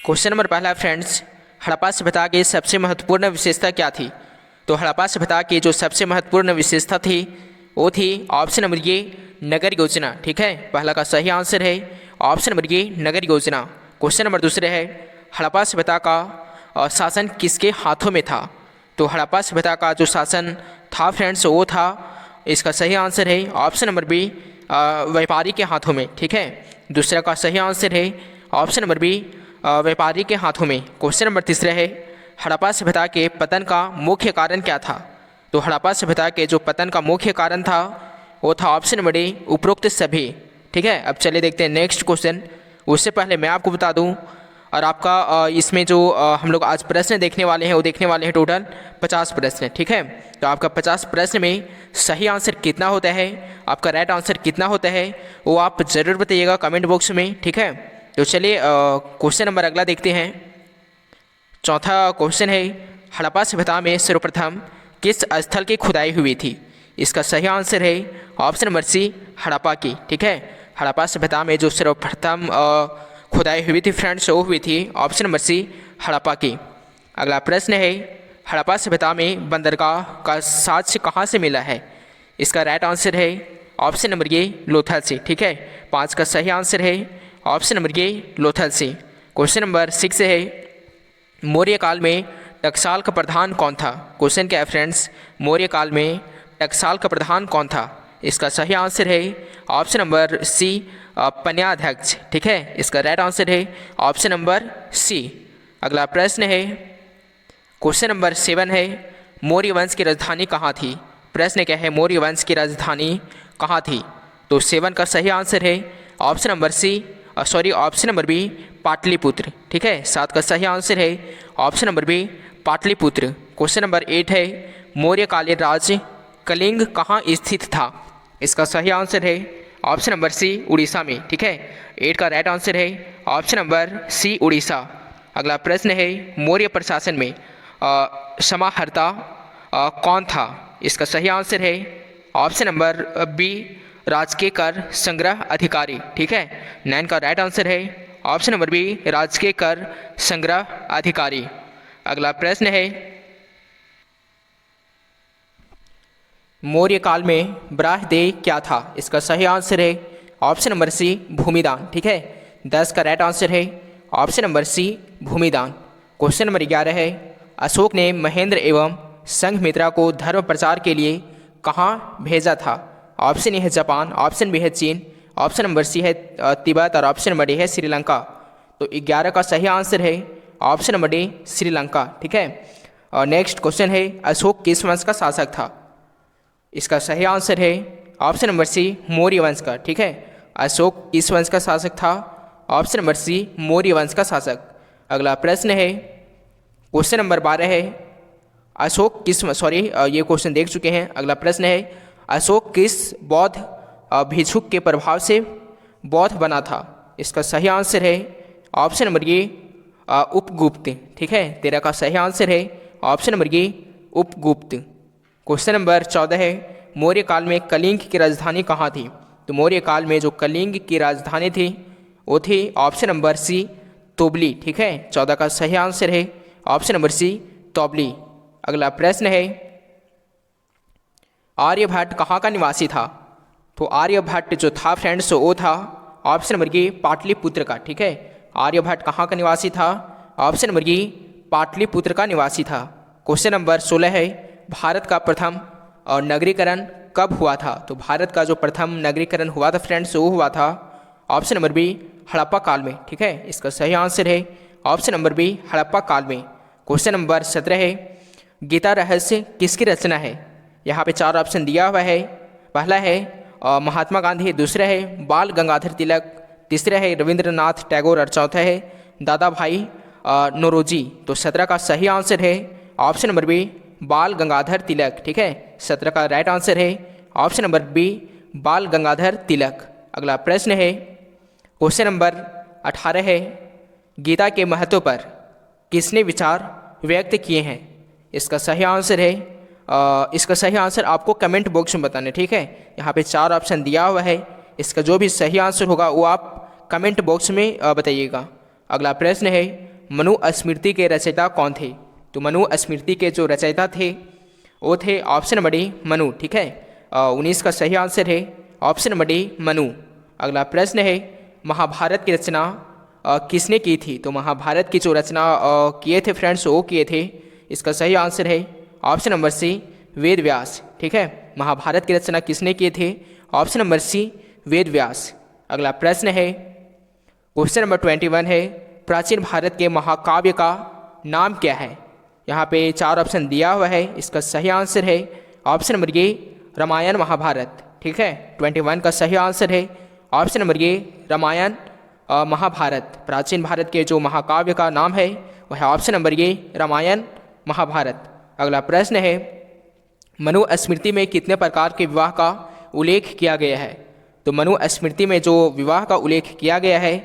Question number पहला friends, Harappa सभ्यता की सबसे महत्वपूर्ण विशेषता क्या थी? तो हड़प्पा सभ्यता की जो सबसे महत्वपूर्ण विशेषता थी वो थी ऑप्शन नंबर ये नगर योजना। ठीक है, पहला का सही आंसर है ऑप्शन नंबर ये नगर योजना। क्वेश्चन नंबर दूसरे है, हड़प्पा सभ्यता का शासन किसके हाथों में था? तो हड़प्पा सभ्यता का जो शासन था फ्रेंड्स वो था, इसका सही आंसर है ऑप्शन नंबर बी व्यापारी के हाथों में। ठीक है, दूसरा का सही आंसर है ऑप्शन नंबर बी व्यापारी के हाथों में। क्वेश्चन नंबर तीसरा है, हड़प्पा सभ्यता के पतन का मुख्य कारण क्या था? तो हड़प्पा सभ्यता के जो पतन का मुख्य कारण था वो था ऑप्शन नंबर डी उपरोक्त सभी। ठीक है, अब चलिए देखते हैं नेक्स्ट क्वेश्चन। उससे पहले मैं आपको बता दूं, और आपका इसमें जो हम लोग आज प्रश्न देखने वाले हैं वो देखने वाले हैं टोटल 50 प्रश्न। ठीक है, तो आपका 50 प्रश्न में सही आंसर कितना होता है, आपका राइट आंसर कितना होता है, वो आप ज़रूर बताइएगा कमेंट बॉक्स में। ठीक है, तो चलिए क्वेश्चन नंबर अगला देखते हैं। चौथा क्वेश्चन है, हड़प्पा सभ्यता में सर्वप्रथम किस स्थल की खुदाई हुई थी? इसका सही आंसर है ऑप्शन नंबर सी हड़प्पा की। ठीक है, हड़प्पा सभ्यता में जो सर्वप्रथम खुदाई हुई थी फ्रेंड्स वो हुई थी ऑप्शन नंबर सी हड़प्पा की। अगला प्रश्न है, हड़प्पा सभ्यता में बंदरगाह का साक्ष्य कहाँ से मिला है? इसका राइट आंसर है ऑप्शन नंबर ये लोथल से। ठीक है, 5 का सही आंसर है ऑप्शन नंबर ये लोथल से। क्वेश्चन नंबर 6 है, मौर्य काल में टकसाल का प्रधान कौन था? क्वेश्चन क्या है फ्रेंड्स, मौर्य काल में टकसाल का प्रधान कौन था? इसका सही आंसर है ऑप्शन नंबर सी पन्याध्यक्ष। ठीक है, इसका राइट आंसर है ऑप्शन नंबर सी। अगला प्रश्न है, क्वेश्चन नंबर 7 है, मौर्य वंश की राजधानी कहाँ थी? प्रश्न क्या है, मौर्य वंश की राजधानी कहाँ थी? तो 7 का सही आंसर है option number C option number B Pataliputra. ठीक है, 7 का सही आंसर है option number B Pataliputra. Question number 8 है, मौर्यकालीन राज्य कलिंग कहाँ स्थित था? इसका सही आंसर है ऑप्शन नंबर सी उड़ीसा में। ठीक है, 8 का राइट आंसर है ऑप्शन नंबर सी उड़ीसा। अगला प्रश्न है, मौर्य प्रशासन में समाहर्ता कौन था? इसका सही आंसर है ऑप्शन नंबर बी राजकीय कर संग्रह अधिकारी। ठीक है, 9 का राइट आंसर है ऑप्शन नंबर बी राजकीय कर संग्रह अधिकारी। अगला प्रश्न है, मौर्य काल में ब्राह्मदेय क्या था? इसका सही आंसर है ऑप्शन नंबर सी भूमिदान। ठीक है, 10 का राइट आंसर है ऑप्शन नंबर सी भूमिदान। क्वेश्चन नंबर 11 है, अशोक ने महेंद्र एवं संघमित्रा को धर्म प्रचार के लिए कहाँ भेजा था? ऑप्शन ए है जापान, ऑप्शन बी है चीन, ऑप्शन नंबर सी है तिब्बत और ऑप्शन नंबर डी है श्रीलंका। तो 11 का सही आंसर है ऑप्शन नंबर डी श्रीलंका। ठीक है, और नेक्स्ट क्वेश्चन है, अशोक किस वंश का शासक था? इसका सही आंसर है ऑप्शन नंबर सी मौर्य वंश का। ठीक है, अशोक किस वंश का शासक था? ऑप्शन नंबर सी मौर्य वंश का शासक। अगला प्रश्न है, क्वेश्चन नंबर 12 है, अशोक किस ये क्वेश्चन देख चुके हैं। अगला प्रश्न है, अशोक किस बौद्ध भिक्षुक के प्रभाव से बौद्ध बना था? इसका सही आंसर है ऑप्शन नंबर ये उपगुप्त। ठीक है, 13 का सही आंसर है ऑप्शन नंबर ये उपगुप्त। क्वेश्चन नंबर 14 है, मौर्य काल में कलिंग की राजधानी कहाँ थी? तो मौर्य काल में जो कलिंग की राजधानी थी वो थी ऑप्शन नंबर सी तोबली। ठीक है, 14 का सही आंसर है ऑप्शन नंबर सी तोबली। अगला प्रश्न है, आर्यभट्ट कहाँ का निवासी था? तो आर्यभट्ट जो था फ्रेंड्स वो था ऑप्शन नंबर ये पाटलिपुत्र का। ठीक है, आर्यभट्ट कहाँ का निवासी था? ऑप्शन नंबर ये पाटलिपुत्र का निवासी था। क्वेश्चन नंबर 16 है, भारत का प्रथम नगरीकरण कब हुआ था? तो भारत का जो प्रथम नगरीकरण हुआ था फ्रेंड्स वो हुआ था ऑप्शन नंबर बी हड़प्पा काल में। ठीक है, इसका सही आंसर है ऑप्शन नंबर बी हड़प्पा काल में। क्वेश्चन नंबर 17 है, गीता रहस्य किसकी रचना है? यहाँ पे 4 ऑप्शन दिया हुआ है। पहला है महात्मा गांधी, दूसरा है बाल गंगाधर तिलक, तीसरा है रविंद्रनाथ टैगोर और चौथा है दादा भाई नौरोजी। तो 17 का सही आंसर है ऑप्शन नंबर बी बाल गंगाधर तिलक। ठीक है, 17 का राइट आंसर है ऑप्शन नंबर बी बाल गंगाधर तिलक। अगला प्रश्न है, क्वेश्चन नंबर 18 है, गीता के महत्व पर किसने विचार व्यक्त किए हैं? इसका सही आंसर है इसका सही आंसर आपको कमेंट बॉक्स में बताना है। ठीक है, यहाँ पे 4 ऑप्शन दिया हुआ है, इसका जो भी सही आंसर होगा वो आप कमेंट बॉक्स में बताइएगा। अगला प्रश्न है, मनुस्मृति के रचयिता कौन थे? तो मनुस्मृति के जो रचयिता थे वो थे ऑप्शन नंबर डी मनु, ठीक है। 19 का सही आंसर है ऑप्शन नंबर डी मनु। अगला प्रश्न है महाभारत की रचना किसने की थी? तो महाभारत की जो रचना किए थे फ्रेंड्स वो किए थे, इसका सही आंसर है ऑप्शन नंबर सी वेद व्यास, ठीक है। महाभारत की रचना किसने किए थे? ऑप्शन नंबर सी वेद व्यास। अगला प्रश्न है क्वेश्चन नंबर 21 है प्राचीन भारत के महाकाव्य का नाम क्या है? यहाँ पे 4 ऑप्शन दिया हुआ है, इसका सही आंसर है option number A Ramayana Mahabharata, ठीक है। 21 का सही आंसर है option number A Ramayana Mahabharata. प्राचीन भारत के जो महाकाव्य का नाम है वह है option number A Ramayana Mahabharata. अगला प्रश्न है मनुस्मृति में कितने प्रकार के विवाह का उल्लेख किया गया है? तो मनुस्मृति में जो विवाह का उल्लेख किया गया है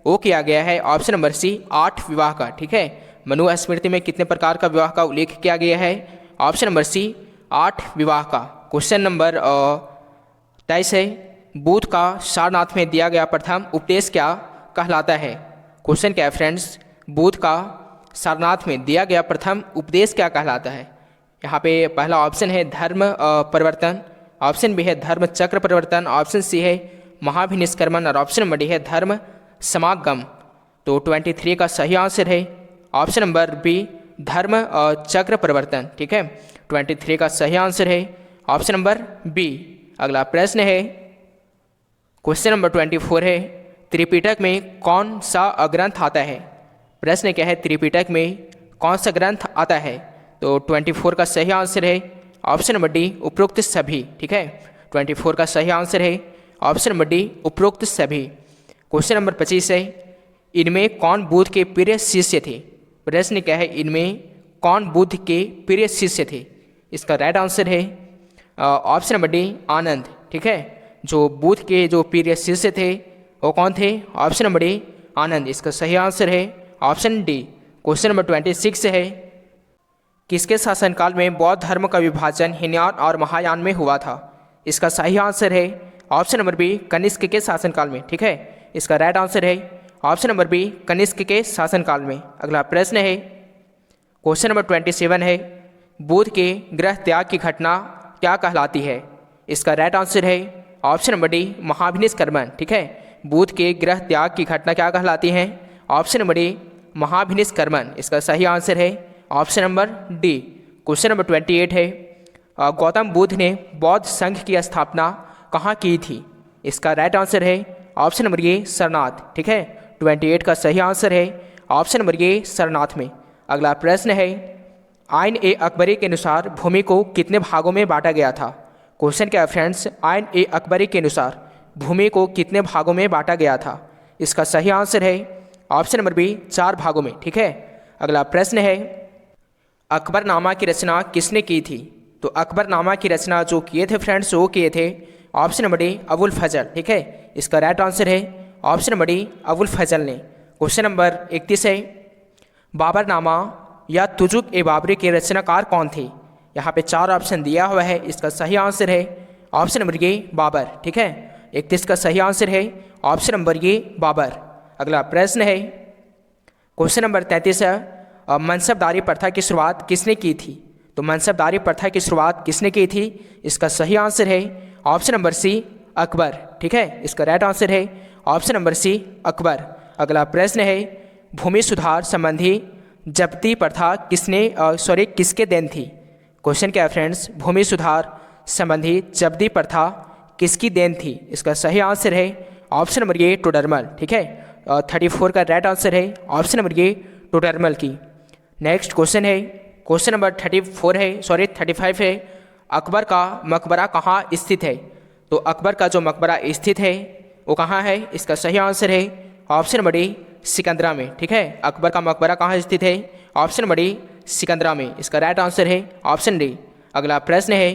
वो किया गया है ऑप्शन नंबर सी 8 विवाह का, ठीक है। मनुस्मृति में कितने प्रकार का विवाह का उल्लेख किया गया है? ऑप्शन नंबर सी 8 विवाह का। क्वेश्चन नंबर 23 है बुद्ध का सारनाथ में दिया गया प्रथम उपदेश क्या कहलाता है? क्वेश्चन क्या है फ्रेंड्स, बुद्ध का सारनाथ में दिया गया प्रथम उपदेश क्या कहलाता है? यहाँ पे पहला ऑप्शन है धर्म परिवर्तन, ऑप्शन बी है धर्म चक्र परिवर्तन, ऑप्शन सी है महाभिनिष्क्रमण और ऑप्शन नंबर डी है धर्म समागम। तो 23 का सही आंसर है ऑप्शन नंबर बी धर्म चक्र परिवर्तन, ठीक है। 23 का सही आंसर है ऑप्शन नंबर बी। अगला प्रश्न है क्वेश्चन नंबर 24 है त्रिपिटक में कौन सा ग्रंथ आता है? प्रश्न क्या है त्रिपिटक में कौन सा ग्रंथ आता है? तो 24 का सही आंसर है ऑप्शन नंबर डी उपरोक्त सभी, ठीक है। 24 का सही आंसर है ऑप्शन नंबर डी उपरोक्त सभी। क्वेश्चन नंबर 25 है इनमें कौन बुद्ध के प्रिय शिष्य थे? प्रश्न क्या है इनमें कौन बुद्ध के प्रिय शिष्य थे? इसका राइट आंसर है ऑप्शन नंबर डी आनंद, ठीक है। जो बुद्ध के जो प्रिय शिष्य थे वो कौन थे? ऑप्शन नंबर डी आनंद। इसका सही आंसर है ऑप्शन डी। क्वेश्चन नंबर 26 है किसके शासनकाल में बौद्ध धर्म का विभाजन हीनयान और महायान में हुआ था? इसका सही आंसर है ऑप्शन नंबर बी कनिष्क के शासनकाल में, ठीक है। इसका राइट आंसर है ऑप्शन नंबर बी कनिष्क के शासनकाल में। अगला प्रश्न है क्वेश्चन नंबर 27 है बुद्ध के गृह त्याग की घटना क्या कहलाती है? इसका राइट आंसर है ऑप्शन नंबर डी महाभिनिष्क्रमण, ठीक है। बुद्ध के गृह त्याग की घटना क्या कहलाती है? ऑप्शन नंबर डी महाभिनिष्क्रमण। इसका सही आंसर है option number D. Question number 28 है गौतम बुद्ध ने बौद्ध संघ की स्थापना कहाँ की थी? इसका राइट आंसर है ऑप्शन नंबर ए सरनाथ, ठीक है। 28 का सही आंसर है ऑप्शन नंबर ए सरनाथ में। अगला प्रश्न है आइन ए अकबरी के अनुसार भूमि को कितने भागों में बांटा गया था? क्वेश्चन क्या है फ्रेंड्स, आइन ए अकबरी के अनुसार भूमि को कितने भागों में बांटा गया था? इसका सही आंसर है ऑप्शन नंबर बी 4 भागों में, ठीक है। अगला प्रश्न है अकबरनामा की रचना किसने की थी? तो अकबरनामा की रचना जो किए थे फ्रेंड्स वो किए थे ऑप्शन नंबर डी अबुल फजल, ठीक है। इसका राइट आंसर है ऑप्शन नंबर डी अबुल फजल ने। क्वेश्चन नंबर 31 है बाबरनामा या तुजुक ए बाबरी के रचनाकार कौन थे? यहाँ पे 4 ऑप्शन दिया हुआ है, इसका सही आंसर है ऑप्शन नंबर ए बाबर, ठीक है। 31 का सही आंसर है ऑप्शन नंबर ए बाबर। अगला प्रश्न है क्वेश्चन नंबर 33 है मनसबदारी प्रथा की शुरुआत किसने की थी? तो मनसबदारी प्रथा की शुरुआत किसने की थी? इसका सही आंसर है ऑप्शन नंबर सी अकबर, ठीक है। इसका राइट आंसर है ऑप्शन नंबर सी अकबर। अगला प्रश्न है भूमि सुधार संबंधी जब्ती प्रथा किसके देन थी? क्वेश्चन क्या है फ्रेंड्स, भूमि सुधार संबंधी जब्ती प्रथा किसकी देन थी? इसका सही आंसर है ऑप्शन नंबर ए टोडरमल, ठीक है। 34 का राइट आंसर है ऑप्शन नंबर ए टोडरमल की। नेक्स्ट क्वेश्चन है क्वेश्चन नंबर 35 है अकबर का मकबरा कहाँ स्थित है? तो अकबर का जो मकबरा स्थित है वो कहाँ है? इसका सही आंसर है ऑप्शन नंबर डी सिकंदरा में, ठीक है। अकबर का मकबरा कहाँ स्थित है? ऑप्शन नंबर डी सिकंदरा में। इसका राइट आंसर है ऑप्शन डी। अगला प्रश्न है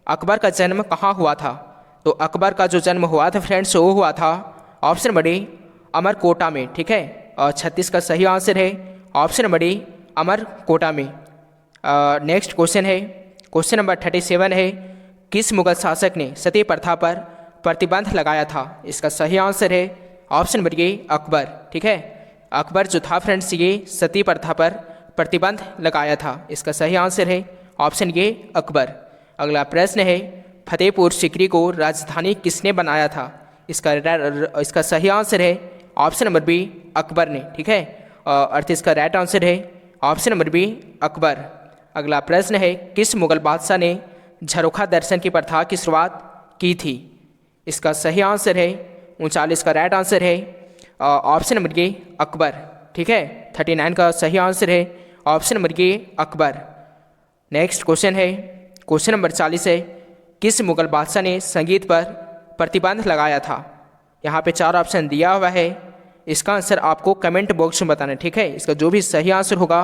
अकबर का जन्म कहाँ हुआ था? तो अकबर का जो जन्म हुआ था फ्रेंड्स वो हुआ था ऑप्शन नंबर डी अमरकोटा में, ठीक है। और 36 का सही आंसर है ऑप्शन नंबर डी अमरकोटा में। नेक्स्ट क्वेश्चन है क्वेश्चन नंबर 37 है किस मुगल शासक ने सती प्रथा पर प्रतिबंध लगाया था? इसका सही आंसर है ऑप्शन नंबर ए अकबर, ठीक है। अकबर जो था फ्रेंड्स ये सती प्रथा पर प्रतिबंध लगाया था। इसका सही आंसर है ऑप्शन ए अकबर। अगला प्रश्न है फतेहपुर सीकरी को राजधानी किसने बनाया था? इसका सही आंसर है ऑप्शन नंबर बी अकबर ने। ठीक है, अर्थ इसका राइट आंसर है ऑप्शन नंबर बी अकबर। अगला प्रश्न है किस मुगल बादशाह ने झरोखा दर्शन की प्रथा की शुरुआत की थी? इसका सही आंसर है 39 का राइट आंसर है ऑप्शन नंबर ए अकबर। ठीक है, 39 का सही आंसर है ऑप्शन नंबर ए अकबर। नेक्स्ट क्वेश्चन है क्वेश्चन नंबर 40 है किस मुगल बादशाह ने संगीत पर प्रतिबंध लगाया था? यहाँ पे 4 ऑप्शन दिया हुआ है, इसका आंसर आपको कमेंट बॉक्स में बताना है। ठीक है, इसका जो भी सही आंसर होगा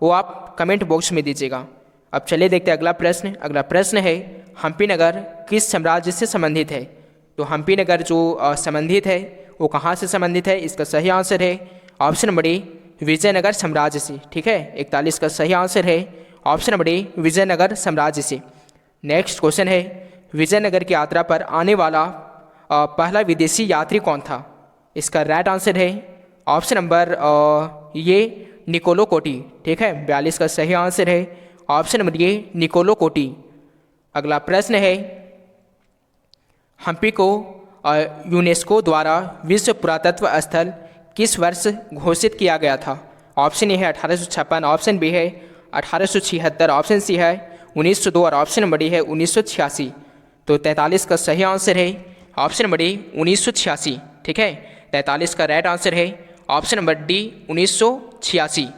वो आप कमेंट बॉक्स में दीजिएगा। अब चलिए देखते हैं अगला प्रश्न। अगला प्रश्न है हम्पी नगर किस साम्राज्य से संबंधित है? तो हम्पी नगर जो संबंधित है वो कहाँ से संबंधित है? इसका सही आंसर है ऑप्शन नंबर ए विजयनगर साम्राज्य से। ठीक है, 41 का सही आंसर है ऑप्शन नंबर ए विजयनगर साम्राज्य से। नेक्स्ट क्वेश्चन है विजयनगर की यात्रा पर आने वाला पहला विदेशी यात्री कौन था? इसका राइट आंसर है ऑप्शन नंबर ये निकोलो कोटी। ठीक है, 42 का सही आंसर है ऑप्शन नंबर ये निकोलो कोटी। अगला प्रश्न है हम्पी को यूनेस्को द्वारा विश्व पुरातत्व स्थल किस वर्ष घोषित किया गया था? ऑप्शन ए है 1856, ऑप्शन बी है 1876, ऑप्शन सी है 1902 और ऑप्शन नंबर डी है 1986। तो 43 का सही आंसर है ऑप्शन नंबर डी 1986। ठीक है, 43 का राइट आंसर है ऑप्शन नंबर डी 1986।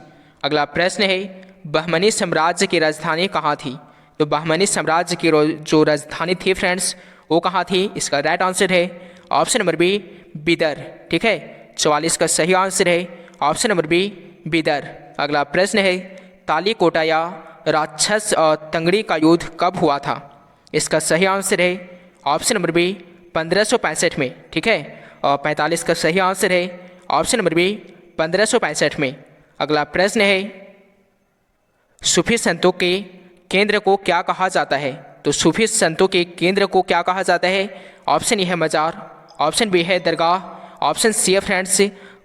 अगला प्रश्न है बहमनी साम्राज्य की राजधानी कहाँ थी? तो बहमनी साम्राज्य की जो राजधानी थी फ्रेंड्स वो कहाँ थी? इसका राइट आंसर है ऑप्शन नंबर बी बिदर। ठीक है, 44 का सही आंसर है ऑप्शन नंबर बी बिदर। अगला प्रश्न है तालीकोटा या राक्षस तंगड़ी का युद्ध कब हुआ था? इसका सही आंसर है ऑप्शन नंबर बी 1565 में। ठीक है, 45 का सही आंसर है ऑप्शन नंबर बी 1565 में। अगला प्रश्न है सूफी संतों के केंद्र को क्या कहा जाता है? तो सूफी संतों के केंद्र को क्या कहा जाता है? ऑप्शन ए है मज़ार, ऑप्शन बी है दरगाह, ऑप्शन सी है फ्रेंड्स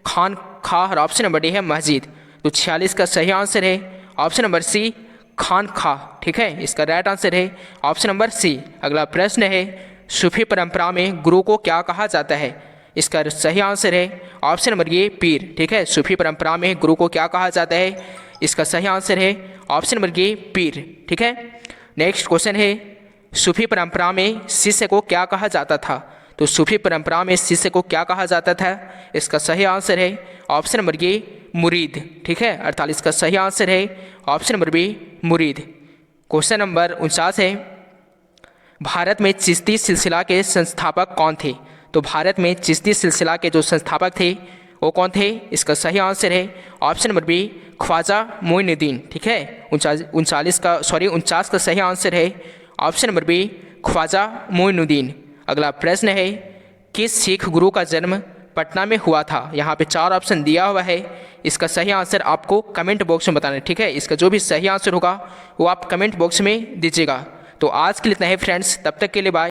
खान खाह और ऑप्शन नंबर डी है मस्जिद। तो 46 का सही आंसर है ऑप्शन नंबर सी खान खाह। ठीक है, इसका राइट आंसर है ऑप्शन नंबर सी। अगला प्रश्न है सूफी परंपरा में गुरु को क्या कहा जाता है? इसका सही आंसर है ऑप्शन नंबर ये पीर। ठीक है, सूफी परंपरा में गुरु को क्या कहा जाता है? इसका सही आंसर है ऑप्शन नंबर ये पीर। ठीक है, नेक्स्ट क्वेश्चन है सूफी परंपरा में शिष्य को क्या कहा जाता था? तो सूफी परंपरा में शिष्य को क्या कहा जाता था? इसका सही आंसर है ऑप्शन नंबर ये मुरीद। ठीक है, 48 का सही आंसर है ऑप्शन नंबर बी मुरीद। क्वेश्चन नंबर 49 है भारत में चिश्ती सिलसिला के संस्थापक कौन थे? तो भारत में चिश्ती सिलसिला के जो संस्थापक थे वो कौन थे? इसका सही आंसर है option number B Khwaja Moinuddin. ठीक है, 49 का सही आंसर है option number B Khwaja Moinuddin. अगला प्रश्न है किस सिख गुरु का जन्म पटना में हुआ था? यहाँ पे 4 ऑप्शन दिया हुआ है, इसका सही आंसर आपको कमेंट बॉक्स में बताना है। ठीक है, इसका जो भी सही आंसर होगा वो आप कमेंट बॉक्स में दीजिएगा। तो आज के लिए इतना है फ्रेंड्स, तब तक के लिए बाय।